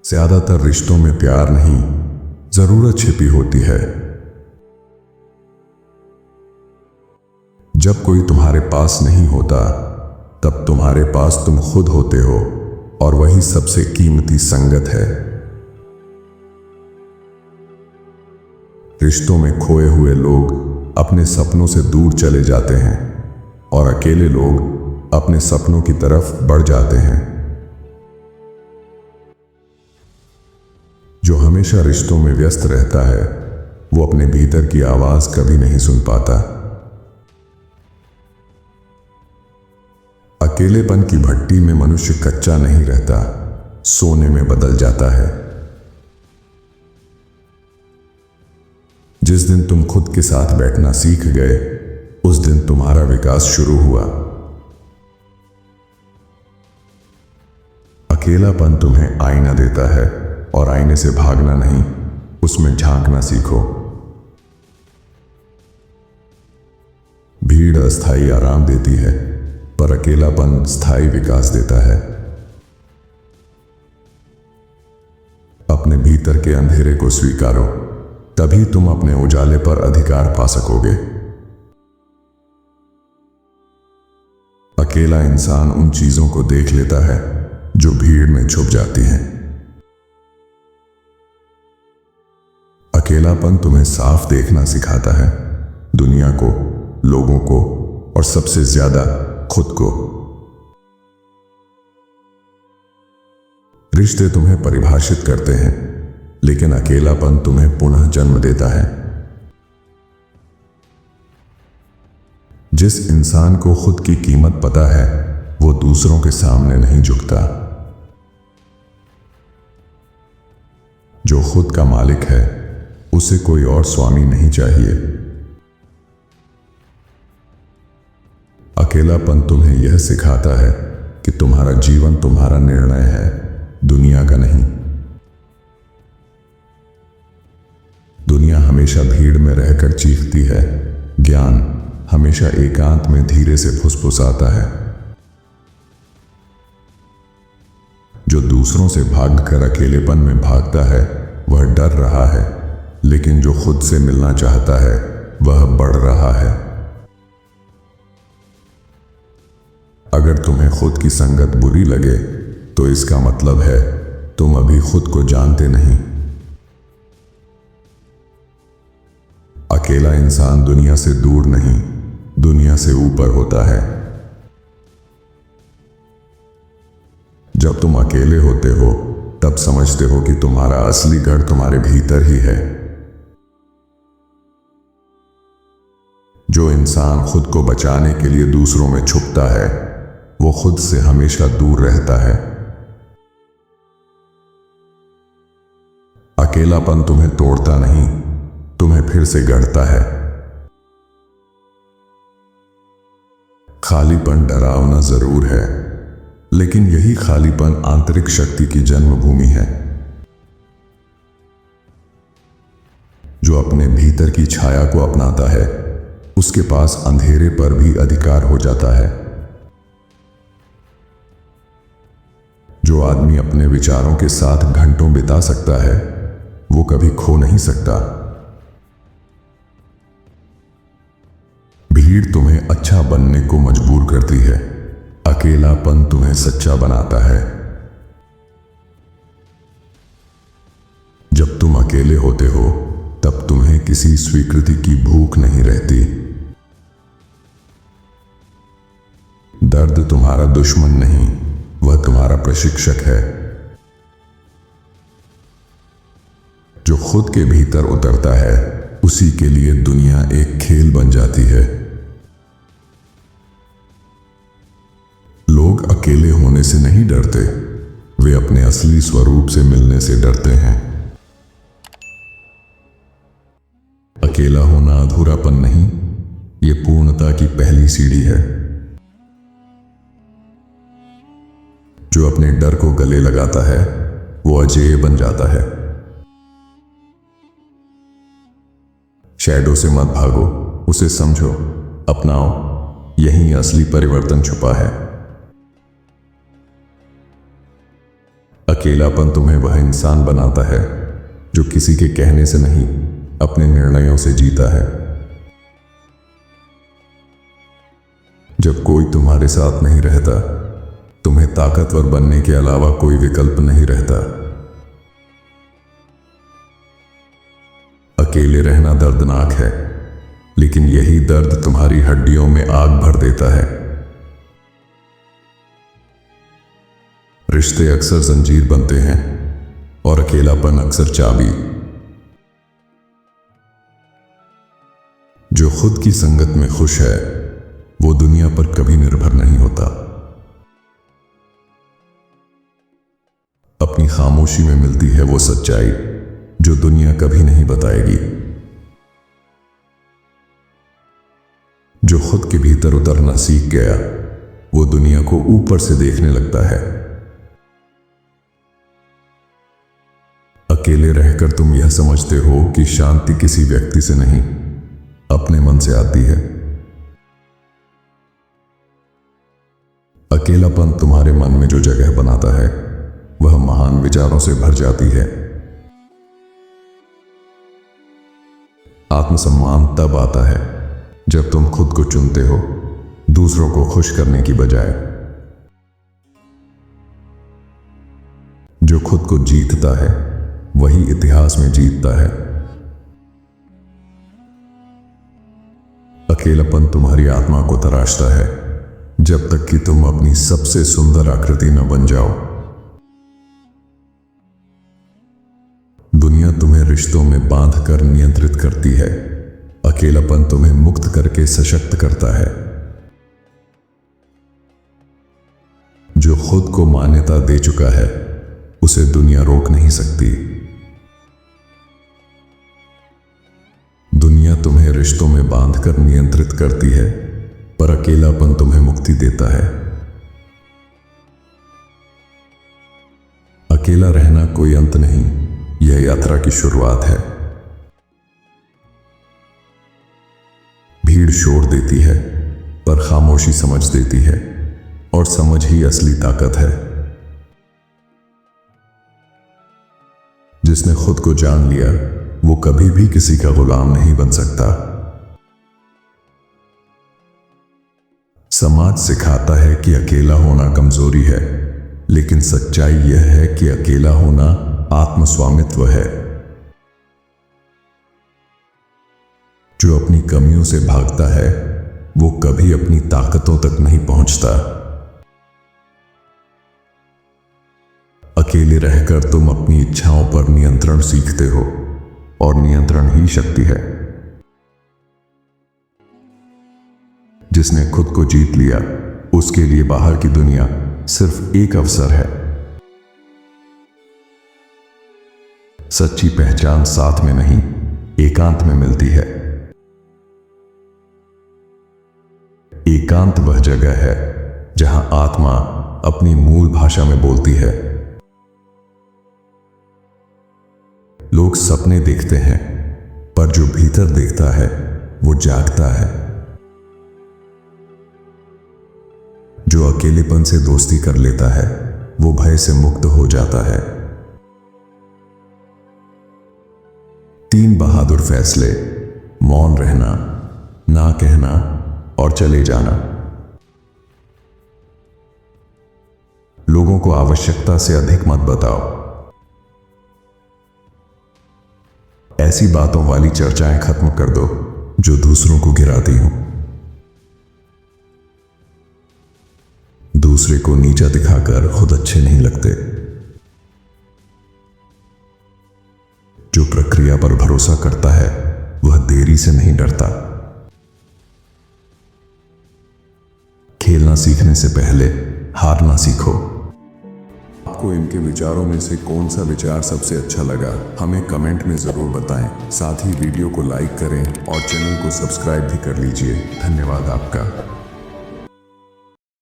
ज्यादातर रिश्तों में प्यार नहीं, जरूरत छिपी होती है। जब कोई तुम्हारे पास नहीं होता, तब तुम्हारे पास तुम खुद होते हो, और वही सबसे कीमती संगत है। रिश्तों में खोए हुए लोग अपने सपनों से दूर चले जाते हैं, और अकेले लोग अपने सपनों की तरफ बढ़ जाते हैं। जो हमेशा रिश्तों में व्यस्त रहता है, वो अपने भीतर की आवाज कभी नहीं सुन पाता। अकेलेपन की भट्टी में मनुष्य कच्चा नहीं रहता, सोने में बदल जाता है। जिस दिन तुम खुद के साथ बैठना सीख गए, उस दिन तुम्हारा विकास शुरू हुआ। अकेलापन तुम्हें आईना देता है, और आईने से भागना नहीं, उसमें झांकना सीखो। भीड़ अस्थायी आराम देती है, पर अकेलापन स्थायी विकास देता है। अपने भीतर के अंधेरे को स्वीकारो, तभी तुम अपने उजाले पर अधिकार पा सकोगे। अकेला इंसान उन चीजों को देख लेता है जो भीड़ में छुप जाती हैं। अकेलापन तुम्हें साफ देखना सिखाता है, दुनिया को, लोगों को, और सबसे ज्यादा खुद को। रिश्ते तुम्हें परिभाषित करते हैं, लेकिन अकेलापन तुम्हें पुनः जन्म देता है। जिस इंसान को खुद की कीमत पता है, वो दूसरों के सामने नहीं झुकता। जो खुद का मालिक है, उसे कोई और स्वामी नहीं चाहिए। अकेलापन तुम्हें यह सिखाता है कि तुम्हारा जीवन तुम्हारा निर्णय है, दुनिया का नहीं। दुनिया हमेशा भीड़ में रहकर चीखती है, ज्ञान हमेशा एकांत में धीरे से फुसफुसाता है। जो दूसरों से भागकर अकेलेपन में भागता है, वह डर रहा है, लेकिन जो खुद से मिलना चाहता है, वह बढ़ रहा है। अगर तुम्हें खुद की संगत बुरी लगे, तो इसका मतलब है तुम अभी खुद को जानते नहीं। अकेला इंसान दुनिया से दूर नहीं, दुनिया से ऊपर होता है। जब तुम अकेले होते हो, तब समझते हो कि तुम्हारा असली घर तुम्हारे भीतर ही है। जो इंसान खुद को बचाने के लिए दूसरों में छुपता है, वो खुद से हमेशा दूर रहता है। अकेलापन तुम्हें तोड़ता नहीं, तुम्हें फिर से गढ़ता है। खालीपन डरावना जरूर है, लेकिन यही खालीपन आंतरिक शक्ति की जन्मभूमि है। जो अपने भीतर की छाया को अपनाता है, उसके पास अंधेरे पर भी अधिकार हो जाता है। जो आदमी अपने विचारों के साथ घंटों बिता सकता है, वो कभी खो नहीं सकता। भीड़ तुम्हें अच्छा बनने को मजबूर करती है, अकेलापन तुम्हें सच्चा बनाता है। जब तुम अकेले होते हो, तब तुम्हें किसी स्वीकृति की भूख नहीं रहती। दर्द तुम्हारा दुश्मन नहीं, वह तुम्हारा प्रशिक्षक है। जो खुद के भीतर उतरता है, उसी के लिए दुनिया एक खेल बन जाती है। लोग अकेले होने से नहीं डरते, वे अपने असली स्वरूप से मिलने से डरते हैं। अकेला होना अधूरापन नहीं, ये पूर्णता की पहली सीढ़ी है। जो अपने डर को गले लगाता है, वो अजेय बन जाता है। शैडो से मत भागो, उसे समझो, अपनाओ, यहीं असली परिवर्तन छुपा है। अकेलापन तुम्हें वह इंसान बनाता है जो किसी के कहने से नहीं, अपने निर्णयों से जीता है। जब कोई तुम्हारे साथ नहीं रहता, तुम्हें ताकतवर बनने के अलावा कोई विकल्प नहीं रहता। अकेले रहना दर्दनाक है, लेकिन यही दर्द तुम्हारी हड्डियों में आग भर देता है। रिश्ते अक्सर जंजीर बनते हैं और अकेलापन अक्सर चाबी। जो खुद की संगत में खुश है वो दुनिया पर कभी निर्भर नहीं होता। अपनी खामोशी में मिलती है वो सच्चाई जो दुनिया कभी नहीं बताएगी। जो खुद के भीतर उतरना सीख गया वो दुनिया को ऊपर से देखने लगता है। अकेले रहकर तुम यह समझते हो कि शांति किसी व्यक्ति से नहीं, अपने मन से आती है। अकेलापन तुम्हारे मन में जो जगह बनाता है वह महान विचारों से भर जाती है। आत्मसम्मान तब आता है जब तुम खुद को चुनते हो, दूसरों को खुश करने की बजाय। जो खुद को जीतता है वही इतिहास में जीतता है। अकेलापन तुम्हारी आत्मा को तराशता है जब तक कि तुम अपनी सबसे सुंदर आकृति न बन जाओ। दुनिया तुम्हें रिश्तों में बांधकर नियंत्रित करती है, अकेलापन तुम्हें मुक्त करके सशक्त करता है। जो खुद को मान्यता दे चुका है उसे दुनिया रोक नहीं सकती। दुनिया तुम्हें रिश्तों में बांधकर नियंत्रित करती है, पर अकेलापन तुम्हें मुक्ति देता है। अकेला रहना कोई अंत नहीं, यह यात्रा की शुरुआत है। भीड़ शोर देती है पर खामोशी समझ देती है, और समझ ही असली ताकत है। जिसने खुद को जान लिया वो कभी भी किसी का गुलाम नहीं बन सकता। समाज सिखाता है कि अकेला होना कमजोरी है, लेकिन सच्चाई यह है कि अकेला होना आत्मस्वामित्व है। जो अपनी कमियों से भागता है वो कभी अपनी ताकतों तक नहीं पहुंचता। अकेले रहकर तुम अपनी इच्छाओं पर नियंत्रण सीखते हो, और नियंत्रण ही शक्ति है। जिसने खुद को जीत लिया उसके लिए बाहर की दुनिया सिर्फ एक अवसर है। सच्ची पहचान साथ में नहीं, एकांत में मिलती है। एकांत वह जगह है जहां आत्मा अपनी मूल भाषा में बोलती है। लोग सपने देखते हैं, पर जो भीतर देखता है वो जागता है। जो अकेलेपन से दोस्ती कर लेता है वो भय से मुक्त हो जाता है। 3 बहादुर फैसले: मौन रहना, ना कहना और चले जाना। लोगों को आवश्यकता से अधिक मत बताओ। ऐसी बातों वाली चर्चाएं खत्म कर दो जो दूसरों को गिराती हों। दूसरे को नीचा दिखाकर खुद अच्छे नहीं लगते। जो प्रक्रिया पर भरोसा करता है वह देरी से नहीं डरता। खेलना सीखने से पहले हारना सीखो। आपको इनके विचारों में से कौन सा विचार सबसे अच्छा लगा हमें कमेंट में जरूर बताएं। साथ ही वीडियो को लाइक करें और चैनल को सब्सक्राइब भी कर लीजिए। धन्यवाद आपका।